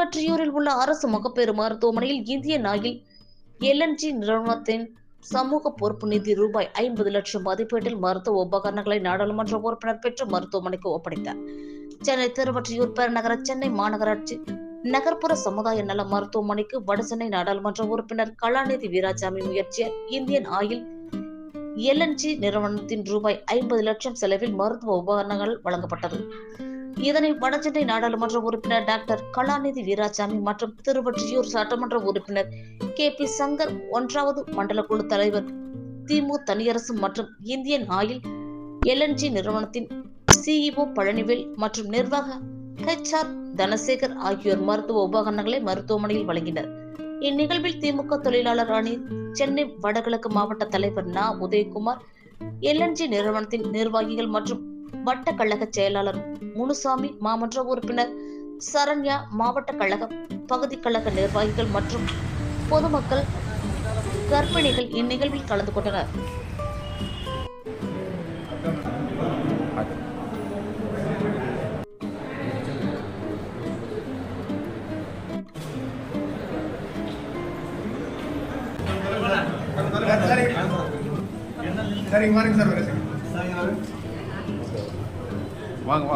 திருவொற்றியூரில் உள்ள அரசு மகப்பேறு மருத்துவமனையில் இந்தியன் ஆயில் LNG நிறுவனத்தின் சமூக பொறுப்பு நிதி ரூபாய் 50 லட்சம் மதிப்பீட்டில் மருத்துவ உபகரணங்களை நாடாளுமன்ற உறுப்பினர் பெற்று மருத்துவமனைக்கு ஒப்படைத்தார். சென்னை திருவொற்றியூர் பெருநகர சென்னை மாநகராட்சி நகர்ப்புற சமுதாய நல மருத்துவமனைக்கு வடசென்னை நாடாளுமன்ற உறுப்பினர் கலாநிதி வீராசாமி முயற்சியால் இந்தியன் ஆயில் LNG நிறுவனத்தின் ரூபாய் 50 லட்சம் செலவில் மருத்துவ உபகரணங்கள் வழங்கப்பட்டது. இதனை வடசென்னை நாடாளுமன்ற உறுப்பினர் டாக்டர் கலாநிதி வீராசாமி மற்றும் திருவொற்றியூர் சட்டமன்ற உறுப்பினர் KP சங்கர், 1வது மண்டல குழு தலைவர் திமு தனியரசு மற்றும் இந்தியன் ஆயில் LNG நிறுவனத்தின் CEO பழனிவேல் மற்றும் நிர்வாக HR தனசேகர் ஆகியோர் மருத்துவ உபகரணங்களை மருத்துவமனையில் வழங்கினர். இந்நிகழ்வில் திமுக தொழிலாளர் அணி சென்னை வடகிழக்கு மாவட்ட தலைவர் நா. உதயகுமார், LNG நிறுவனத்தின் நிர்வாகிகள் மற்றும் வட்ட கழக செயலாளர் முனுசாமி, மாமன்ற உறுப்பினர் சரண்யா, மாவட்ட கழக பகுதி கழக நிர்வாகிகள் மற்றும் பொதுமக்கள், கர்ப்பிணிகள் இந்நிகழ்வில் கலந்து கொண்டனர். வாங்க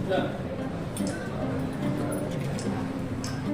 Good.